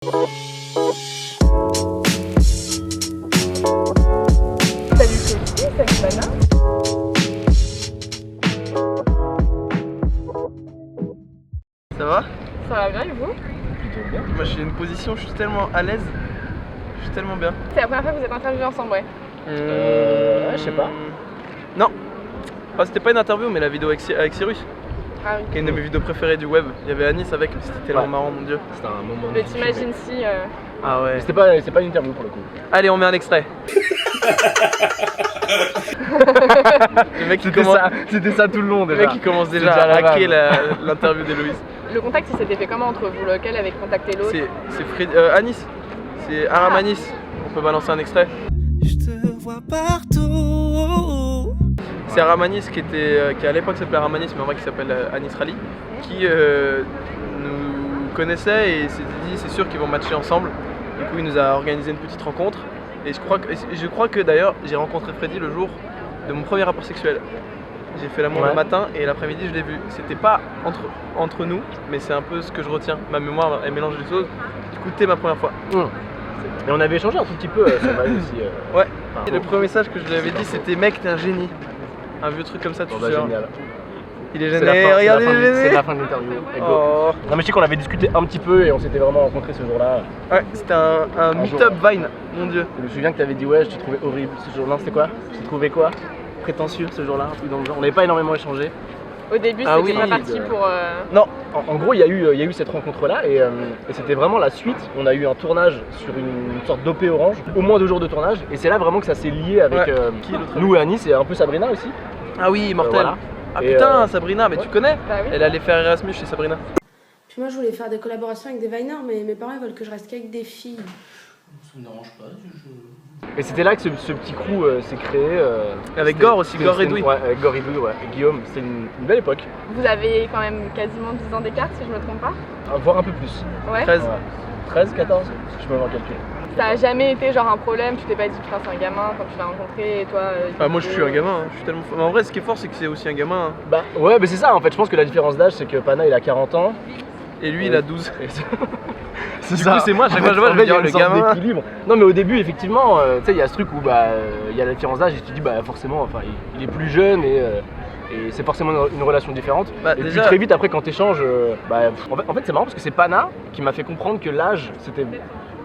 Salut Sophie, salut Mana. Ça va? Ça va bien et vous? Plutôt bien. Moi je suis une position, je suis tellement à l'aise. Je suis tellement bien. C'est la première fois que vous êtes interviewés ensemble, ouais. Je sais pas. Non. Enfin, c'était pas une interview mais la vidéo avec Cyrus. Ah oui. Qui est une de mes vidéos préférées du web. Il y avait Anis avec, c'était tellement Ouais. marrant mon dieu. C'était un moment. Le t'imagines si. Ah ouais. C'est pas une interview pour le coup. Allez, on met un extrait. Le mec qui C'était ça tout le long le déjà. mec qui commence déjà C'était à déjà la hacker vanne. l'interview d'Héloïse. Le contact, il s'était fait comment entre vous? Lequel avait contacté l'autre? C'est Fred, Anis. C'est Aram Anis. On peut balancer un extrait. Je te vois partout. C'est Aram Anis qui à l'époque s'appelait Aram Anis mais en vrai qui s'appelle Anis Rally, qui nous connaissait et s'est dit c'est sûr qu'ils vont matcher ensemble. Du coup il nous a organisé une petite rencontre et je crois que d'ailleurs j'ai rencontré Freddy le jour de mon premier rapport sexuel. J'ai fait l'amour le matin et l'après-midi je l'ai vu. C'était pas entre nous mais c'est un peu ce que je retiens. Ma mémoire elle mélange les choses. Du coup t'es ma première fois. Et on avait échangé un tout petit peu sur Mail aussi. Ouais. Enfin, Et le premier message que je lui avais dit c'était mec t'es un génie. Un vieux truc comme ça tu sais. génial. Il est C'est gêné, la fin- regardez c'est la fin- il est C'est gêné. la fin de l'interview. Go. Oh. Non mais je sais qu'on avait discuté un petit peu et on s'était vraiment rencontrés ce jour-là. Ouais, c'était un meet-up Vine, mon dieu. Je me souviens que tu avais dit ouais, je te trouvais horrible ce jour-là. C'était quoi? Je te trouvais quoi? Prétentieux ce jour-là, un truc dans le genre. On n'avait pas énormément échangé. Au début, Ah c'était oui, pas parti pour. Non, en gros, il y a eu cette rencontre-là et c'était vraiment la suite. On a eu un tournage sur une sorte d'OP Orange, au moins 2 jours de tournage, et c'est là vraiment que ça s'est lié avec Ouais. Qui, l'autre? nous et Anis et un peu Sabrina aussi. Ah oui, mortel. Voilà. Ah Et, putain, Sabrina, mais ouais. tu connais? Bah oui. Elle allait faire Erasmus chez Sabrina. Puis moi, je voulais faire des collaborations avec des Viners, mais mes parents ils veulent que je reste qu'avec des filles. Ça me dérange pas. Et c'était là que ce petit crew s'est créé. Avec C'était- Gore aussi, c'était- Gore c'était- Redouille. Ouais, avec Gore Redouille, ouais. Et Guillaume, c'était une belle époque. Vous avez quand même quasiment 10 ans d'écart, si je me trompe pas. Voire un peu plus. Ouais. 13. Ouais. 13, 14, si je me rends calcul. Ça a jamais été genre un problème, tu t'es pas dit putain c'est un gamin quand tu l'as rencontré et toi. Ah, moi je suis un gamin, hein. Je suis tellement fort. Mais en vrai, ce qui est fort, c'est que c'est aussi un gamin. Hein. Bah ouais, mais c'est ça en fait. Je pense que la différence d'âge, c'est que Pana il a 40 ans. Et lui, il a 12. Et c'est Du coup, c'est moi, à chaque fois que je vois, je En me fait, il y a dis, une le sorte gamin. d'équilibre. Non mais au début effectivement, tu sais il y a ce truc où il y a la différence d'âge et tu te dis bah forcément enfin il est plus jeune et c'est forcément une relation différente. Bah, Et déjà- puis très vite après quand t'échanges, en fait c'est marrant parce que c'est Pana qui m'a fait comprendre que l'âge c'était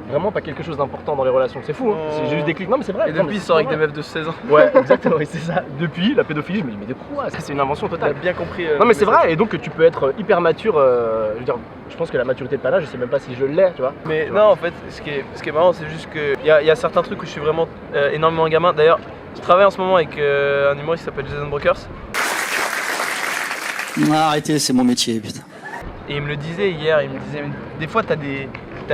vraiment pas quelque chose d'important dans les relations. C'est fou, hein. Oh. C'est juste des clics. Non mais c'est vrai. Et Non, depuis, mais il c'est sort avec vrai. des meufs de 16 ans. Ouais exactement, et c'est ça. Depuis la pédophilie, je me dis mais de quoi? Ça c'est une invention T'as totale. bien compris. Non mais c'est le message. vrai, et donc tu peux être hyper mature, je veux dire, je pense que la maturité de Pana, je sais même pas si je l'ai, tu vois. Mais non, en fait, ce qui est marrant, c'est juste qu'il y a certains trucs où je suis vraiment énormément gamin. D'ailleurs, je travaille en ce moment avec un humoriste qui s'appelle Jason Brokers. Arrêtez, c'est mon métier, putain. Et il me le disait hier, il me disait, mais des fois t'as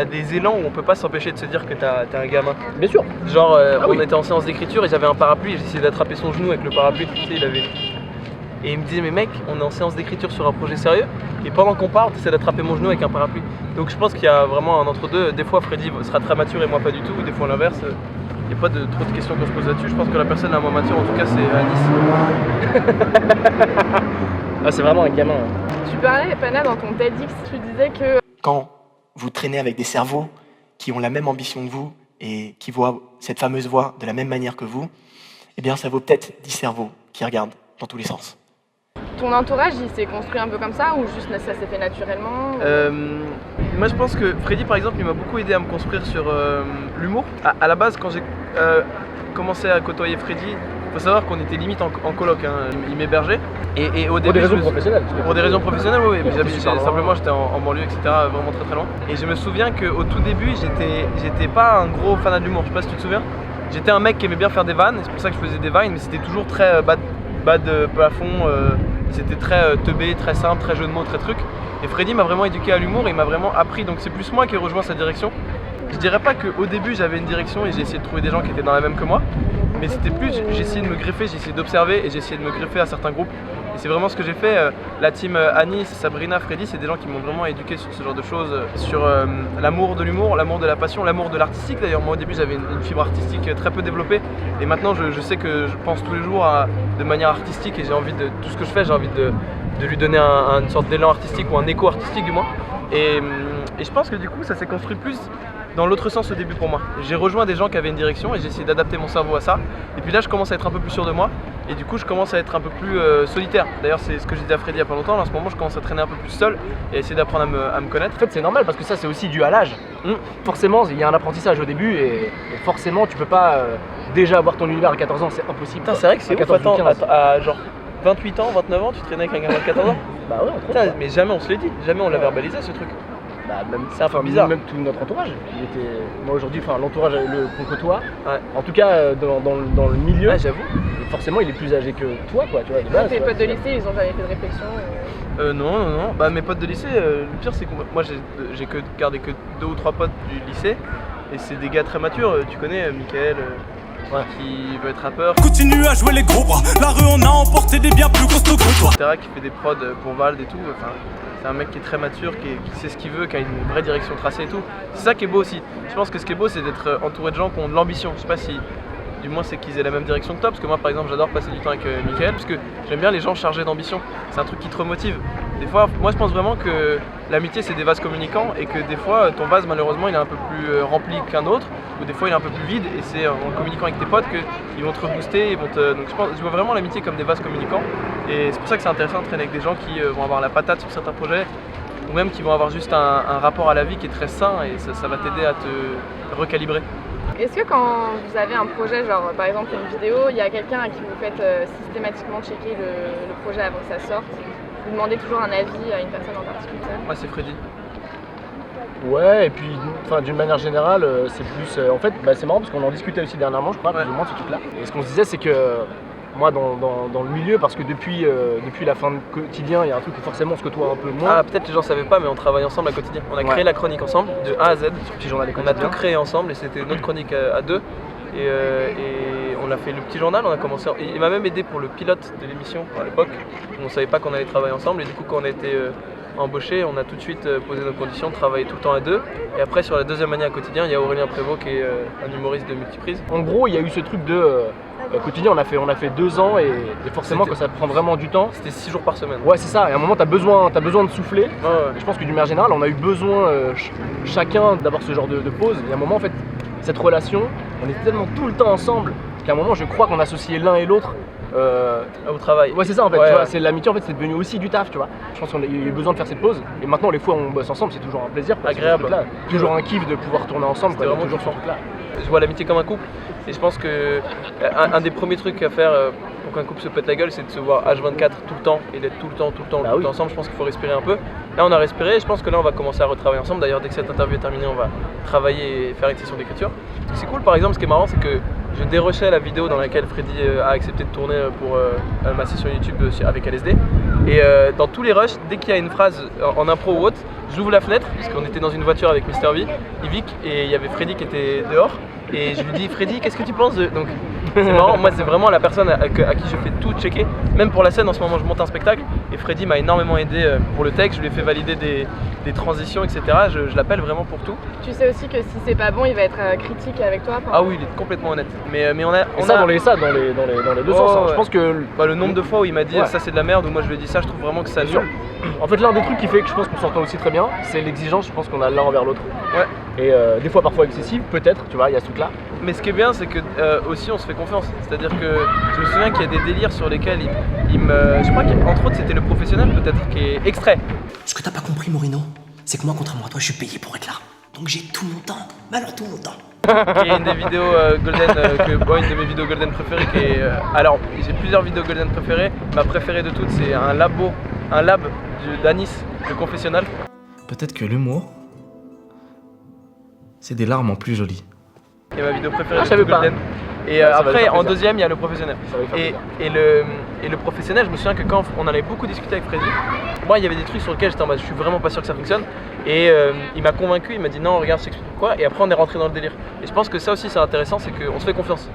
des élans où on peut pas s'empêcher de se dire que t'es un gamin. Bien sûr. Genre, on oui. était en séance d'écriture et j'avais un parapluie et j'essayais d'attraper son genou avec le parapluie, tu sais, il avait. Et il me disait, mais mec, on est en séance d'écriture sur un projet sérieux et pendant qu'on parle, t'essaies d'attraper mon genou avec un parapluie. Donc je pense qu'il y a vraiment un entre-deux. Des fois, Freddy sera très mature et moi pas du tout, ou des fois l'inverse. Il n'y a pas de trop de questions qu'on se pose là-dessus. Je pense que la personne la moins mature, en tout cas, c'est Anis. Ah, c'est vraiment un gamin. Hein. Tu parlais, Pana, dans ton TEDx, tu disais que Quand vous traînez avec des cerveaux qui ont la même ambition que vous et qui voient cette fameuse voix de la même manière que vous, eh bien ça vaut peut-être 10 cerveaux qui regardent dans tous les sens. ton entourage il s'est construit un peu comme ça ou juste ça s'est fait naturellement Moi je pense que Freddy par exemple il m'a beaucoup aidé à me construire sur l'humour. À la base quand j'ai commencé à côtoyer Freddy, faut savoir qu'on était limite en coloc, hein. Il m'hébergeait et au Pour début des raisons je me- professionnelles. Pour des raisons professionnelles, oui, mais C'était super loin. simplement j'étais en banlieue, etc., vraiment très très loin. Et je me souviens qu'au tout début, j'étais pas un gros fan de l'humour, je sais pas si tu te souviens. J'étais un mec qui aimait bien faire des vannes, et c'est pour ça que je faisais des vines, mais c'était toujours très bas de plafond, c'était très teubé, très simple, très jeu de mots, très truc. Et Freddy m'a vraiment éduqué à l'humour et il m'a vraiment appris, donc c'est plus moi qui ai rejoint sa direction. Je dirais pas qu'au début j'avais une direction et j'ai essayé de trouver des gens qui étaient dans la même que moi, mais c'était plus, j'ai essayé de me greffer, j'ai essayé d'observer et j'ai essayé de me greffer à certains groupes. Et c'est vraiment ce que j'ai fait. La team Anis, Sabrina, Freddy, c'est des gens qui m'ont vraiment éduqué sur ce genre de choses, sur l'amour de l'humour, l'amour de la passion, l'amour de l'artistique. D'ailleurs, moi au début j'avais une fibre artistique très peu développée et maintenant je sais que je pense tous les jours de manière artistique et j'ai envie de tout ce que je fais, j'ai envie de lui donner une sorte d'élan artistique ou un écho artistique du moins. Et je pense que du coup ça s'est construit plus dans l'autre sens au début pour moi. J'ai rejoint des gens qui avaient une direction et j'ai essayé d'adapter mon cerveau à ça. Et puis là je commence à être un peu plus sûr de moi et du coup je commence à être un peu plus solitaire. D'ailleurs c'est ce que je disais à Freddy il y a pas longtemps, là, en ce moment je commence à traîner un peu plus seul et à essayer d'apprendre à me connaître. En fait, c'est normal parce que ça, c'est aussi dû à l'âge. Forcément, il y a un apprentissage au début et forcément, tu peux pas déjà avoir ton univers à 14 ans, c'est impossible. Putain, c'est vrai que c'est ouf, attends, à genre 28 ans, 29 ans, tu traînais avec un gamin de 14 ans. Bah ouais, entre Putain, autres. mais jamais on se l'est dit, jamais on l'a verbalisé ce truc. Bah, même, C'est un peu bizarre. Même tout notre entourage. Moi aujourd'hui, l'entourage qu'on côtoie, Ouais. en tout cas dans le milieu, Ouais, j'avoue. forcément il est plus âgé que toi, quoi, tu vois, de base. Tes quoi. potes de lycée, ils ont jamais fait de réflexion. Non. Bah mes potes de lycée, le pire c'est que moi j'ai gardé que 2 ou 3 potes du lycée et c'est des gars très matures. Tu connais Mickaël qui veut être rappeur, Continue à jouer les gros bras. La rue, on a emporté des bien plus costauds que toi. etc. qui fait des prods pour Vald et tout. Enfin, c'est un mec qui est très mature, qui sait ce qu'il veut, qui a une vraie direction tracée et tout. C'est ça qui est beau aussi. Je pense que ce qui est beau c'est d'être entouré de gens qui ont de l'ambition. Je sais pas si du moins c'est qu'ils aient la même direction que toi, parce que moi par exemple j'adore passer du temps avec Mickaël, parce que j'aime bien les gens chargés d'ambition, c'est un truc qui te remotive. Des fois, moi je pense vraiment que l'amitié c'est des vases communicants et que des fois ton vase malheureusement il est un peu plus rempli qu'un autre, ou des fois il est un peu plus vide et c'est en communiquant avec tes potes qu'ils vont te rebooster, donc je vois vraiment l'amitié comme des vases communicants et c'est pour ça que c'est intéressant de traîner avec des gens qui vont avoir la patate sur certains projets ou même qui vont avoir juste un rapport à la vie qui est très sain et ça va t'aider à te recalibrer. Est-ce que quand vous avez un projet, genre par exemple une vidéo, il y a quelqu'un à qui vous faites systématiquement checker le projet avant que ça sorte, vous demandez toujours un avis à une personne en particulier? Moi c'est Freddy. Ouais, et puis d'une manière générale, c'est plus. En fait, c'est marrant parce qu'on en discutait aussi dernièrement, je crois, plus ou moins de ce truc-là. Et ce qu'on se disait, c'est que moi, dans le milieu, parce que depuis la fin de quotidien, il y a un truc où forcément on se côtoie un peu moins. Ah, peut-être les gens savaient pas, mais on travaille ensemble à quotidien. On a créé la chronique ensemble, de A à Z. Petit journal des On a quotidiens. tout créé ensemble et c'était notre chronique à deux. Et on a fait le petit journal, on a commencé. Il m'a même aidé pour le pilote de l'émission à l'époque. On ne savait pas qu'on allait travailler ensemble et du coup, quand on a été embauché, on a tout de suite posé nos conditions de travailler tout le temps à deux. Et après, sur la deuxième année à quotidien, il y a Aurélien Prévost qui est un humoriste de multiprise. En gros, il y a eu ce truc de quotidien, on a fait 2 ans et forcément quand ça prend vraiment du temps. C'était 6 jours par semaine. Ouais, c'est ça, et à un moment t'as besoin de souffler. Ouais. Et je pense que d'une manière générale, on a eu besoin chacun d'avoir ce genre de pause. Et à un moment, en fait, cette relation, on était tellement tout le temps ensemble qu'à un moment, je crois qu'on associait l'un et l'autre. Au travail. Ouais, c'est ça en fait, Ouais, tu vois, ouais. c'est l'amitié en fait, c'est devenu aussi du taf, tu vois. Je pense qu'on a eu besoin de faire cette pause. Et maintenant, les fois où on bosse ensemble, c'est toujours un plaisir. quoi, Agréable. ce truc-là. Toujours un kiff de pouvoir tourner ensemble. C'était quoi, vraiment toujours ce kiffant. truc-là. Je vois l'amitié comme un couple et je pense que un des premiers trucs à faire pour qu'un couple se pète la gueule, c'est de se voir H24 tout le temps et d'être tout le temps ensemble. Je pense qu'il faut respirer un peu. Là on a respiré et je pense que là on va commencer à retravailler ensemble. D'ailleurs dès que cette interview est terminée, on va travailler et faire une session d'écriture. C'est cool, par exemple, ce qui est marrant, c'est que je dérochais la vidéo dans laquelle Freddy a accepté de tourner pour ma session YouTube avec LSD. Et dans tous les rushs, dès qu'il y a une phrase en impro ou autre, j'ouvre la fenêtre, parce qu'on était dans une voiture avec Mr V, Yvick, et il y avait Freddy qui était dehors. Et je lui dis, Freddy, qu'est-ce que tu penses de... Donc c'est marrant, moi c'est vraiment la personne à qui je fais tout checker. Même pour la scène, en ce moment je monte un spectacle, et Freddy m'a énormément aidé pour le texte, je lui ai fait valider des transitions, etc. Je l'appelle vraiment pour tout. Tu sais aussi que si c'est pas bon, il va être critique avec toi. Ah oui, il est complètement honnête. Mais on a... Et ça, dans les deux sens. Hein. ouais. Je pense que le nombre de fois où il m'a dit Ouais. ça c'est de la merde, ou moi je lui ai dit ça, je trouve vraiment que ça Bien sûr. nul. En fait, l'un des trucs qui fait que je pense qu'on s'entend aussi très bien, c'est l'exigence, je pense qu'on a l'un envers l'autre. Ouais. Et des fois parfois excessive, peut-être, tu vois, il y a ce truc-là. Mais ce qui est bien, c'est que aussi on se fait confiance. C'est-à-dire que je me souviens qu'il y a des délires sur lesquels je crois qu'entre autres c'était le professionnel peut-être qui est extrait. Ce que t'as pas compris, Morino, c'est que moi, contrairement à toi, je suis payé pour être là. Donc j'ai tout mon temps. Mais alors tout mon temps. Qui est une des vidéos golden, une de mes vidéos golden préférées. Qui est, alors j'ai plusieurs vidéos golden préférées. Ma préférée de toutes, c'est un lab d'Anis, le confessionnal. Peut-être que l'humour, c'est des larmes en plus jolies. Qui est ma vidéo préférée Ah, de je savais toutes pas. golden. Et Ça va après, faire en plaisir. deuxième, il y a le professionnel. Ça va lui faire Et, plaisir. et le professionnel, je me souviens que quand on en avait beaucoup discuté avec Freddy, moi il y avait des trucs sur lesquels j'étais en mode je suis vraiment pas sûr que ça fonctionne. Et il m'a convaincu, il m'a dit non, regarde, je t'explique pourquoi. Et après on est rentré dans le délire. Et je pense que ça aussi c'est intéressant, c'est qu'on se fait confiance.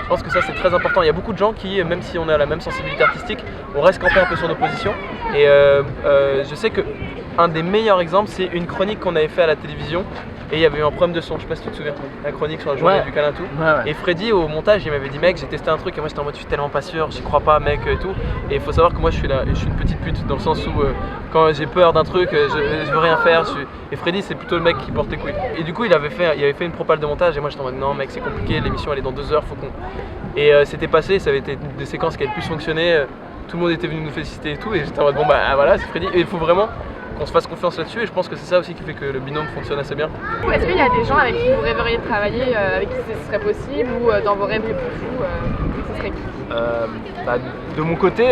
Je pense que ça c'est très important. Il y a beaucoup de gens qui, même si on a la même sensibilité artistique, on reste campé un peu sur nos positions. Et je sais que un des meilleurs exemples, c'est une chronique qu'on avait fait à la télévision et il y avait eu un problème de son, je sais pas si tu te souviens, la chronique sur la journée du câlin et tout. Et Freddy au montage il m'avait dit mec j'ai testé un truc et moi j'étais en mode je suis tellement pas sûr, j'y crois pas mec et tout. Et il faut savoir que moi je suis une petite pute dans le sens où quand j'ai peur d'un truc je veux rien faire. Et Freddy c'est plutôt le mec qui porte les couilles. Et du coup il avait fait une propale de montage et moi j'étais en mode non mec c'est compliqué, l'émission elle est dans 2 heures, faut qu'on. Et c'était passé, ça avait été des séquences qui avaient le plus fonctionné, tout le monde était venu nous féliciter et tout et j'étais en mode bon bah voilà c'est Freddy. Et il faut vraiment qu'on se fasse confiance là-dessus et je pense que c'est ça aussi qui fait que le binôme fonctionne assez bien. Est-ce qu'il y a des gens avec qui vous rêveriez de travailler, avec qui ce serait possible ou dans vos rêves les plus fous, ce serait qui? De mon côté,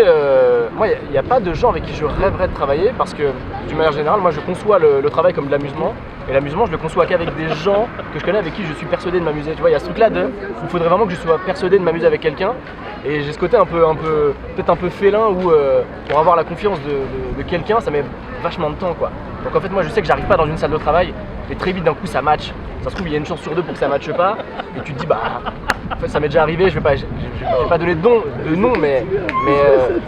moi il n'y a pas de gens avec qui je rêverais de travailler parce que d'une manière générale moi je conçois le travail comme de l'amusement et l'amusement je le conçois qu'avec des gens que je connais avec qui je suis persuadé de m'amuser. Tu vois il y a ce truc là il faudrait vraiment que je sois persuadé de m'amuser avec quelqu'un et j'ai ce côté peut-être un peu félin où pour avoir la confiance de quelqu'un ça met vachement de temps quoi. Donc en fait moi je sais que j'arrive pas dans une salle de travail et très vite d'un coup ça match. Ça se trouve il y a une chance sur 2 pour que ça matche pas et tu te dis bah en fait ça m'est déjà arrivé, je vais pas donner de nom mais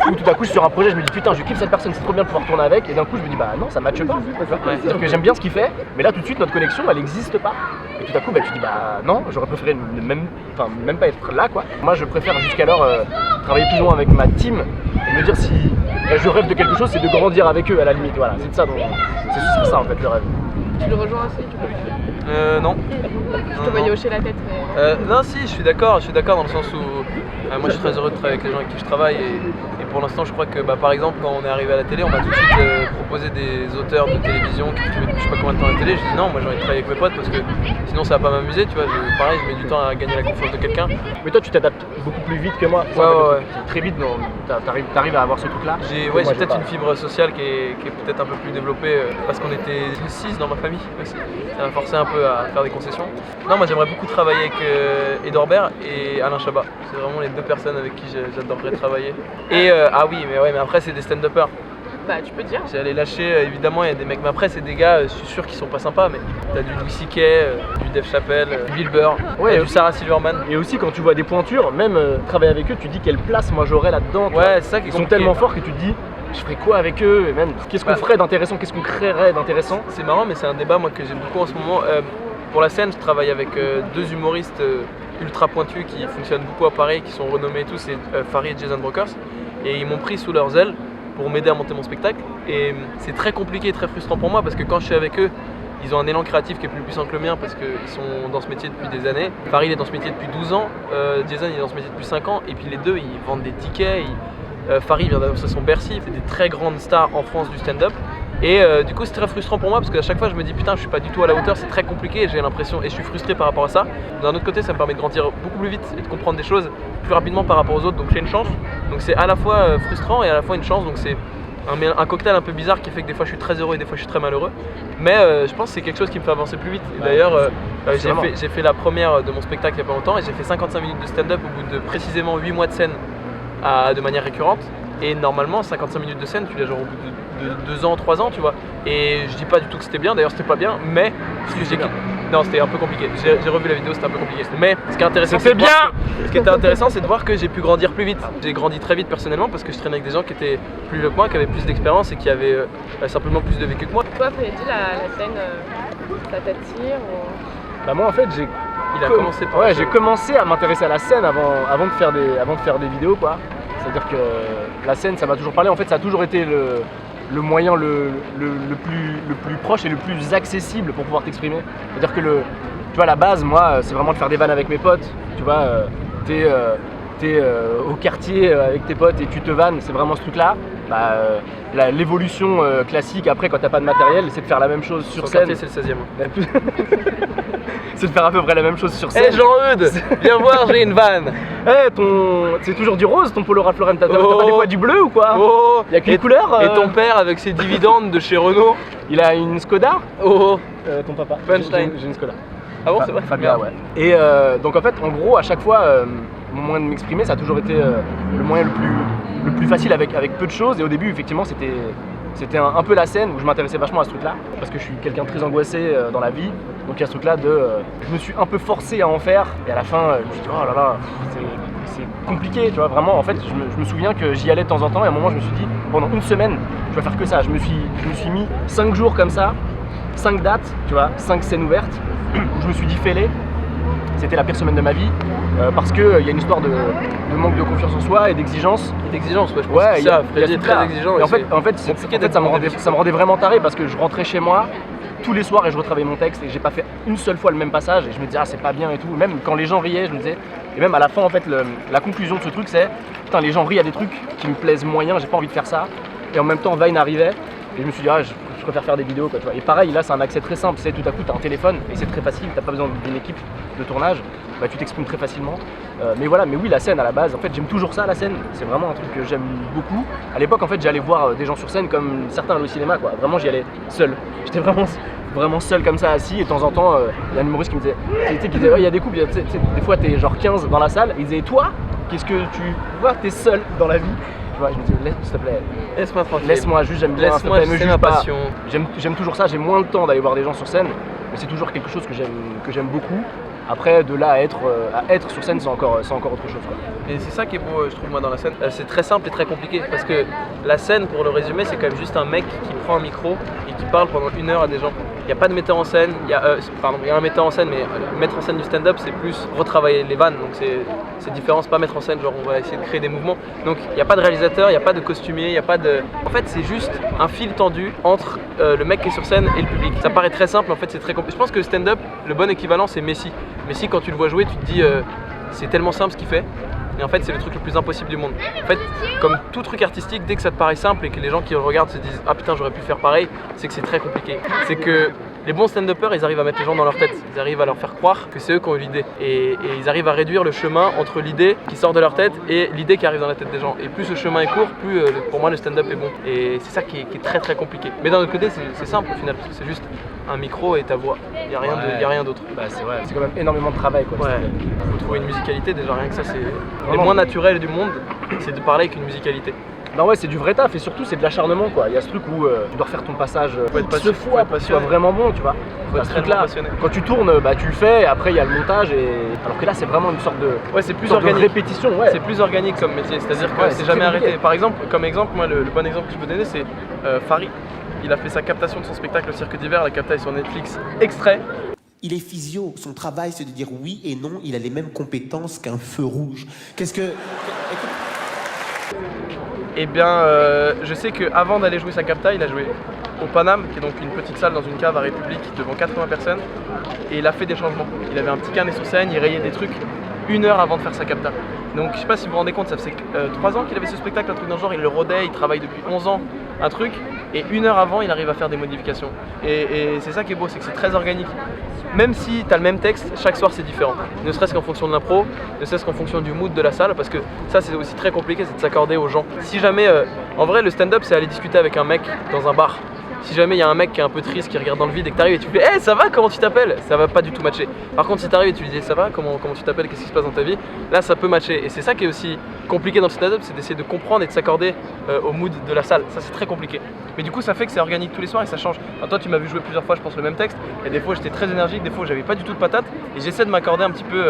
où tout à coup je suis sur un projet je me dis putain je kiffe cette personne c'est trop bien de pouvoir tourner avec et d'un coup je me dis bah non ça matche pas. C'est-à-dire que j'aime bien ce qu'il fait mais là tout de suite notre connexion elle existe pas et tout à coup bah, tu dis bah non j'aurais préféré même pas être là quoi. Moi je préfère jusqu'alors travailler plus loin avec ma team et me dire si je rêve de quelque chose c'est de grandir avec eux à la limite voilà c'est ça donc c'est ça en fait le rêve. Tu le rejoins aussi du coup? Non. Je te voyais hocher la tête mais... Non si je suis d'accord dans le sens où moi je suis très heureux de travailler avec les gens avec qui je travaille et pour l'instant je crois que par exemple quand on est arrivé à la télé on m'a tout de suite proposé des auteurs de télévision qui écrivaient depuis je sais pas combien de temps à la télé. Je dis non moi j'ai envie de travailler avec mes potes parce que sinon ça va pas m'amuser tu vois. Pareil je mets du temps à gagner la confiance de quelqu'un. Mais toi tu t'adaptes beaucoup plus vite que moi. Ouais. Très vite t'arrives à avoir ce truc là. J'ai peut-être une fibre sociale qui est peut-être un peu plus développée parce qu'on était 6 dans ma famille aussi. Ça m'a forcé un peu à faire des concessions. Non moi j'aimerais beaucoup travailler avec Edouard Baird et Alain Chabat. C'est vraiment les 2 personnes avec qui j'adorerais travailler. Et ah oui mais après c'est des stand-uppers. Bah tu peux dire. J'allais lâcher évidemment il y a des mecs mais après c'est des gars je suis sûr qu'ils sont pas sympas mais t'as du Louis C.K, du Dave Chappelle, du Bill Burr, du Sarah Silverman. Et aussi quand tu vois des pointures, même travailler avec eux tu te dis quelle place moi j'aurais là-dedans. Ouais c'est ça qui est compliqué. Ils sont tellement forts que tu te dis je ferais quoi avec eux et même qu'est-ce qu'on ferait d'intéressant, qu'est-ce qu'on créerait d'intéressant. C'est marrant mais c'est un débat moi que j'aime beaucoup en ce moment. Pour la scène je travaille avec 2 humoristes ultra pointus qui fonctionnent beaucoup à Paris, qui sont renommés et tout, c'est Farid et Jason Brokers et ils m'ont pris sous leurs ailes pour m'aider à monter mon spectacle et c'est très compliqué et très frustrant pour moi parce que quand je suis avec eux ils ont un élan créatif qui est plus puissant que le mien parce qu'ils sont dans ce métier depuis des années. Farid est dans ce métier depuis 12 ans, Jason il est dans ce métier depuis 5 ans et puis les deux ils vendent des tickets, Farid vient d'annoncer son Bercy, c'est des très grandes stars en France du stand-up. Et du coup c'est très frustrant pour moi parce qu'à chaque fois je me dis putain je suis pas du tout à la hauteur, c'est très compliqué, j'ai l'impression et je suis frustré par rapport à ça. D'un autre côté ça me permet de grandir beaucoup plus vite et de comprendre des choses plus rapidement par rapport aux autres donc j'ai une chance. Donc c'est à la fois frustrant et à la fois une chance donc c'est un cocktail un peu bizarre qui fait que des fois je suis très heureux et des fois je suis très malheureux. Mais je pense que c'est quelque chose qui me fait avancer plus vite. Et d'ailleurs j'ai fait la première de mon spectacle il y a pas longtemps et j'ai fait 55 minutes de stand-up au bout de précisément 8 mois de scène de manière récurrente. Et normalement 55 minutes de scène tu l'as genre au bout de 2 ans, 3 ans tu vois. Et je dis pas du tout que c'était bien, d'ailleurs c'était pas bien, mais non c'était un peu compliqué. J'ai revu la vidéo, c'était un peu compliqué. Mais ce qui est intéressant c'est bien. Ce qui était intéressant c'est de voir que j'ai pu grandir plus vite. J'ai grandi très vite personnellement parce que je traînais avec des gens qui étaient plus vieux que moi, qui avaient plus d'expérience et qui avaient simplement plus de vécu que moi. Toi Freddy la scène ça t'attire ou... Bah moi en fait j'ai commencé à m'intéresser à la scène avant de faire des vidéos quoi. C'est-à-dire que la scène ça m'a toujours parlé, en fait ça a toujours été le moyen le plus proche et le plus accessible pour pouvoir t'exprimer. C'est-à-dire que tu vois la base moi c'est vraiment de faire des vannes avec mes potes, tu vois, t'es au quartier avec tes potes et tu te vannes, c'est vraiment ce truc là. L'évolution classique après quand t'as pas de matériel c'est de faire la même chose sur scène. Quartier, c'est le 16e. C'est de faire à peu près la même chose sur scène. Eh Jean-Eudes, viens voir, j'ai une vanne. C'est toujours du rose ton polo Ralph Lauren, t'as pas des fois du bleu ou quoi? Y a qu'une couleur. Et ton père avec ses dividendes de chez Renault, il a une Skoda. Ton papa. Punchline. J'ai une Skoda. Ah bon c'est vrai? Fabien ouais. Et donc en fait en gros à chaque fois mon moyen de m'exprimer ça a toujours été le moyen le plus facile avec peu de choses et au début effectivement c'était un peu la scène où je m'intéressais vachement à ce truc là parce que je suis quelqu'un de très angoissé dans la vie donc il y a ce truc là je me suis un peu forcé à en faire et à la fin je me suis dit oh là là c'est compliqué tu vois vraiment en fait je me souviens que j'y allais de temps en temps et à un moment je me suis dit pendant une semaine je vais faire que ça, je me suis mis 5 jours comme ça 5 dates, tu vois, 5 scènes ouvertes, où je me suis dit fais-les. C'était la pire semaine de ma vie, parce qu'il y a une histoire de manque de confiance en soi et d'exigence. D'exigence, ouais, je pense Ouais, que ça, Freddy est très exigeant. Et en fait, ça me rendait vraiment taré parce que je rentrais chez moi tous les soirs et je retravaillais mon texte et j'ai pas fait une seule fois le même passage et je me disais ah c'est pas bien et tout. Même quand les gens riaient, je me disais, et même à la fin en fait la conclusion de ce truc c'est putain les gens rient à des trucs qui me plaisent moyen, j'ai pas envie de faire ça. Et en même temps Vine arrivait et je me suis dit ah je préfère faire des vidéos quoi, tu vois. Et pareil là c'est un accès très simple, c'est tout à coup t'as un téléphone et c'est très facile, t'as pas besoin d'une équipe de tournage, bah, tu t'exprimes très facilement. Mais voilà, mais oui la scène à la base, en fait j'aime toujours ça la scène, c'est vraiment un truc que j'aime beaucoup. À l'époque en fait j'allais voir des gens sur scène comme certains allaient au cinéma quoi, vraiment j'y allais seul. J'étais vraiment seul comme ça assis et de temps en temps il y a un humoriste qui me disait, il y a des couples, des fois t'es genre 15 dans la salle, et il disait toi qu'est-ce que tu vois, t'es seul dans la vie. Je me dis, s'il te plaît, laisse-moi tranquille. Laisse-moi juste, j'aime bien. Laisse-moi, c'est ma passion. J'aime toujours ça, j'ai moins le temps d'aller voir des gens sur scène, mais c'est toujours quelque chose que j'aime beaucoup. Après, de là à être sur scène, c'est encore autre chose, quoi. Et c'est ça qui est beau, je trouve, moi, dans la scène. C'est très simple et très compliqué, parce que la scène, pour le résumer, c'est quand même juste un mec qui prend un micro et qui parle pendant 1 heure à des gens. Il n'y a pas de metteur en scène, il y a un metteur en scène, mais mettre en scène du stand-up, c'est plus retravailler les vannes, donc c'est différent, c'est pas mettre en scène, genre on va essayer de créer des mouvements. Donc il n'y a pas de réalisateur, il n'y a pas de costumier, il n'y a pas de... En fait, c'est juste un fil tendu entre le mec qui est sur scène et le public. Ça paraît très simple, en fait, c'est très compliqué. Je pense que le stand-up, le bon équivalent, c'est Messi. Messi, quand tu le vois jouer, tu te dis c'est tellement simple ce qu'il fait. Et en fait, c'est le truc le plus impossible du monde. En fait, comme tout truc artistique, dès que ça te paraît simple et que les gens qui le regardent se disent ah putain, j'aurais pu faire pareil, c'est que c'est très compliqué. C'est que les bons stand-uppers, ils arrivent à mettre les gens dans leur tête. Ils arrivent à leur faire croire que c'est eux qui ont eu l'idée. Et ils arrivent à réduire le chemin entre l'idée qui sort de leur tête et l'idée qui arrive dans la tête des gens. Et plus le chemin est court, plus pour moi le stand-up est bon. Et c'est ça qui est très très compliqué. Mais d'un autre côté, c'est simple au final, parce que c'est juste un micro et ta voix. Il n'y a rien d'autre. Bah, c'est vrai, c'est quand même énormément de travail, quoi. Ouais. Faut trouver une musicalité, déjà rien que ça, c'est le moins naturel du monde, c'est de parler avec une musicalité. Non ouais, c'est du vrai taf et surtout c'est de l'acharnement quoi. Il y a ce truc où tu dois refaire ton passage 10 fois pour que ce soit vraiment bon, tu vois. Faut être très passionné. Quand tu tournes, bah tu le fais, et après il y a le montage et alors que là c'est vraiment une sorte de c'est plus organique. De répétition, ouais. C'est plus organique comme métier, c'est-à-dire que c'est jamais arrêté. Par exemple, comme exemple, moi le bon exemple que je peux donner c'est Farid. Il a fait sa captation de son spectacle au Cirque d'hiver, la captation sur Netflix, extrait. Il est physio, son travail c'est de dire oui et non, il a les mêmes compétences qu'un feu rouge. Qu'est-ce que... Eh bien, je sais qu'avant d'aller jouer sa capta, il a joué au Paname, qui est donc une petite salle dans une cave à République devant 80 personnes, et il a fait des changements. Il avait un petit carnet sur scène, il rayait des trucs 1 heure avant de faire sa capta. Donc je sais pas si vous vous rendez compte, ça faisait 3 ans qu'il avait ce spectacle, un truc dans le genre, il le rodait, il travaille depuis 11 ans, un truc, et 1 heure avant, il arrive à faire des modifications. Et c'est ça qui est beau, c'est que c'est très organique. Même si tu as le même texte, chaque soir c'est différent. Ne serait-ce qu'en fonction de l'impro, ne serait-ce qu'en fonction du mood de la salle, parce que ça c'est aussi très compliqué, c'est de s'accorder aux gens. Si jamais, en vrai le stand-up c'est aller discuter avec un mec dans un bar. Si jamais il y a un mec qui est un peu triste, qui regarde dans le vide et que t'arrives et tu fais hey, ça va, comment tu t'appelles? Ça va pas du tout matcher. Par contre si t'arrives et tu lui dis ça va, comment tu t'appelles, qu'est-ce qui se passe dans ta vie? Là ça peut matcher. Et c'est ça qui est aussi compliqué dans le stand-up, c'est d'essayer de comprendre et de s'accorder au mood de la salle. Ça c'est très compliqué. Mais du coup ça fait que c'est organique tous les soirs et ça change. Alors, toi tu m'as vu jouer plusieurs fois je pense le même texte, et des fois j'étais très énergique, des fois j'avais pas du tout de patate, et j'essaie de m'accorder un petit peu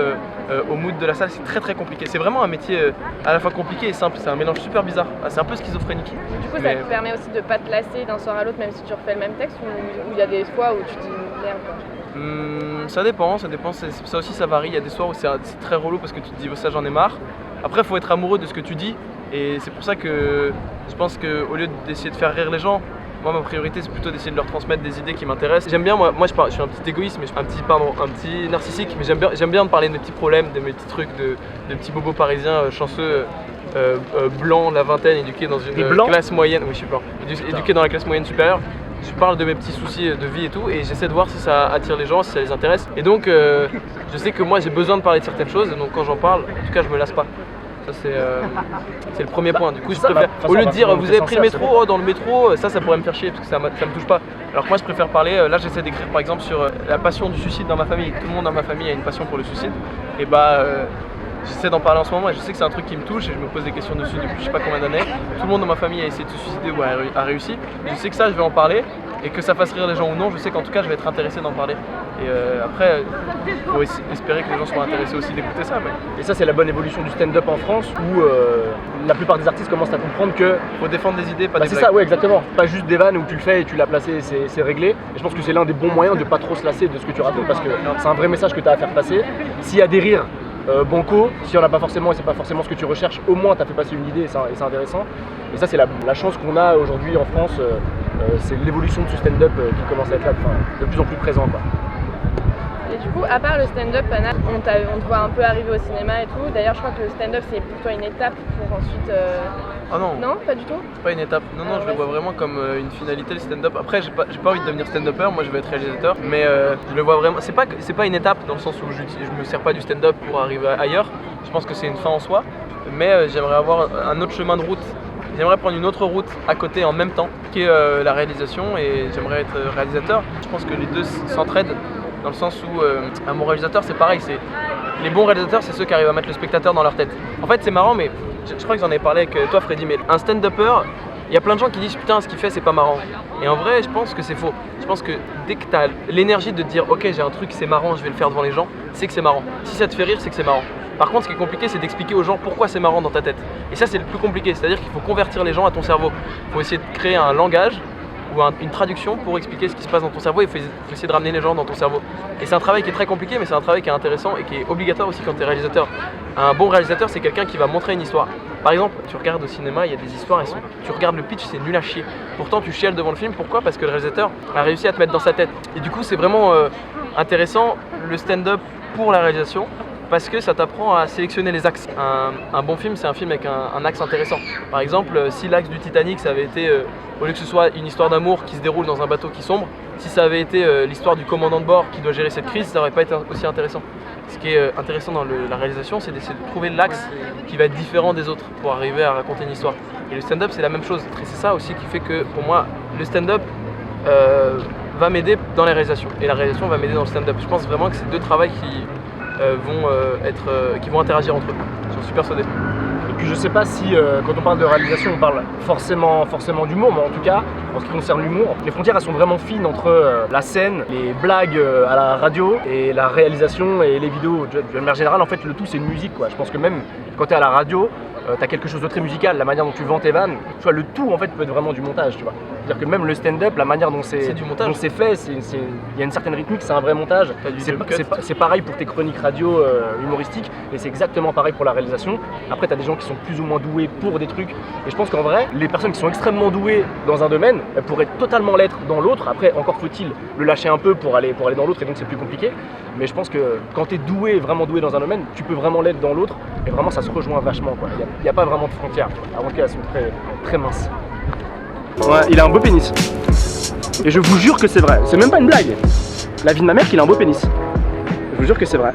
au mood de la salle. C'est très très compliqué. C'est vraiment un métier à la fois compliqué et simple, c'est un mélange super bizarre. C'est un peu schizophrénique. Du coup ça te permet aussi de pas te lasser d'un soir à l'autre même si tu refais le même texte, ou il y a des fois où tu te dis merde quoi. Ça dépend, ça aussi ça varie. Il y a des soirs où c'est très relou parce que tu te dis oh, ça j'en ai marre. Après il faut être amoureux de ce que tu dis, et c'est pour ça que je pense qu'au lieu d'essayer de faire rire les gens, moi ma priorité c'est plutôt d'essayer de leur transmettre des idées qui m'intéressent. J'aime bien, moi je suis un petit égoïste, mais un petit narcissique, mais j'aime bien de parler de mes petits problèmes, de mes petits trucs, de petits bobos parisiens chanceux, blancs, la vingtaine, éduqués dans une classe moyenne, oui je suis blanc, éduqués dans la classe moyenne supérieure. Je parle de mes petits soucis de vie et tout, et j'essaie de voir si ça attire les gens, si ça les intéresse. Et donc je sais que moi j'ai besoin de parler de certaines choses, et donc quand j'en parle, en tout cas je me lasse pas. Ça c'est le premier point. Du coup je préfère, au lieu de dire vous avez pris le métro, oh dans le métro, ça pourrait me faire chier parce que ça me touche pas. Alors que moi je préfère parler, là j'essaie d'écrire par exemple sur la passion du suicide dans ma famille. Tout le monde dans ma famille a une passion pour le suicide, et j'essaie d'en parler en ce moment, et je sais que c'est un truc qui me touche et je me pose des questions dessus depuis je sais pas combien d'années. Tout le monde dans ma famille a essayé de se suicider ou a réussi. Et je sais que ça je vais en parler, Et que ça fasse rire les gens ou non, je sais qu'en tout cas je vais être intéressé d'en parler. Et après, il faut espérer que les gens soient intéressés aussi d'écouter ça. Mais... Et ça, c'est la bonne évolution du stand-up en France où la plupart des artistes commencent à comprendre que. Faut défendre des idées, pas des c'est blagues. ça, ouais, exactement. Pas juste des vannes où tu le fais et tu l'as placé, c'est réglé. Et je pense que c'est l'un des bons moyens de pas trop se lasser de ce que tu racontes parce que c'est un vrai message que tu as à faire passer. S'il y a des rires, banco, s'il n'y en a pas forcément et c'est pas forcément ce que tu recherches, au moins tu as fait passer une idée et c'est intéressant. Et ça, c'est la chance qu'on a aujourd'hui en France. C'est l'évolution de ce stand-up qui commence à être là, de plus en plus présent, quoi. Et du coup, à part le stand-up, Anna, on te voit un peu arriver au cinéma et tout. D'ailleurs, je crois que le stand-up, c'est pour toi une étape pour ensuite... Ah non. Non, pas du tout. C'est pas une étape. Non, je le vois vraiment comme une finalité, le stand-up. Après, j'ai pas envie de devenir stand-upper, moi je vais être réalisateur. Mais je le vois vraiment. C'est pas une étape dans le sens où je me sers pas du stand-up pour arriver ailleurs. Je pense que c'est une fin en soi. Mais j'aimerais avoir un autre chemin de route. J'aimerais prendre une autre route à côté en même temps, qui est la réalisation, et j'aimerais être réalisateur. Je pense que les deux s'entraident dans le sens où un bon réalisateur, c'est pareil. Les bons réalisateurs, c'est ceux qui arrivent à mettre le spectateur dans leur tête. En fait, c'est marrant, mais je crois que j'en ai parlé avec toi, Freddy, mais un stand-upper, il y a plein de gens qui disent putain, ce qu'il fait, c'est pas marrant. Et en vrai, je pense que c'est faux. Je pense que dès que tu as l'énergie de te dire ok, j'ai un truc, c'est marrant, je vais le faire devant les gens, c'est que c'est marrant. Si ça te fait rire, c'est que c'est marrant. Par contre, ce qui est compliqué, c'est d'expliquer aux gens pourquoi c'est marrant dans ta tête. Et ça, c'est le plus compliqué. C'est-à-dire qu'il faut convertir les gens à ton cerveau. Il faut essayer de créer un langage ou une traduction pour expliquer ce qui se passe dans ton cerveau. Il faut essayer de ramener les gens dans ton cerveau. Et c'est un travail qui est très compliqué, mais c'est un travail qui est intéressant et qui est obligatoire aussi quand tu es réalisateur. Un bon réalisateur, c'est quelqu'un qui va montrer une histoire. Par exemple, tu regardes au cinéma, il y a des histoires, tu regardes le pitch, c'est nul à chier. Pourtant, tu chiales devant le film. Pourquoi ? Parce que le réalisateur a réussi à te mettre dans sa tête. Et du coup, c'est vraiment intéressant le stand-up pour la réalisation. Parce que ça t'apprend à sélectionner les axes. Un bon film, c'est un film avec un axe intéressant. Par exemple, si l'axe du Titanic, ça avait été, au lieu que ce soit une histoire d'amour qui se déroule dans un bateau qui sombre, si ça avait été l'histoire du commandant de bord qui doit gérer cette crise, ça n'aurait pas été aussi intéressant. Ce qui est intéressant dans la réalisation, c'est d'essayer de trouver l'axe qui va être différent des autres pour arriver à raconter une histoire. Et le stand-up, c'est la même chose. Et c'est ça aussi qui fait que, pour moi, le stand-up va m'aider dans la réalisation. Et la réalisation va m'aider dans le stand-up. Je pense vraiment que c'est deux travails qui vont interagir entre eux. J'en suis persuadé. Et puis je sais pas si quand on parle de réalisation on parle forcément d'humour, mais en tout cas en ce qui concerne l'humour, les frontières elles sont vraiment fines entre la scène, les blagues à la radio et la réalisation et les vidéos. De manière générale en fait le tout c'est une musique quoi. Je pense que même quand tu es à la radio, tu as quelque chose de très musical, la manière dont tu vends tes vannes, tu vois, le tout en fait peut être vraiment du montage, tu vois. C'est-à-dire que même le stand-up, la manière dont c'est fait, il y a une certaine rythmique, c'est un vrai montage. C'est pareil pour tes chroniques radio humoristiques et c'est exactement pareil pour la réalisation. Après tu as des gens qui sont plus ou moins doués pour des trucs et je pense qu'en vrai, les personnes qui sont extrêmement douées dans un domaine, elles pourraient totalement l'être dans l'autre. Après encore faut-il le lâcher un peu pour aller dans l'autre et donc c'est plus compliqué. Mais je pense que quand tu es doué, vraiment doué dans un domaine, tu peux vraiment l'être dans l'autre et vraiment ça se rejoint vachement quoi. Il n'y a pas vraiment de frontières, avant qu'elles sont très, très minces. Ouais, il a un beau pénis. Et je vous jure que c'est vrai, c'est même pas une blague. La vie de ma mère qu'il a un beau pénis. Je vous jure que c'est vrai.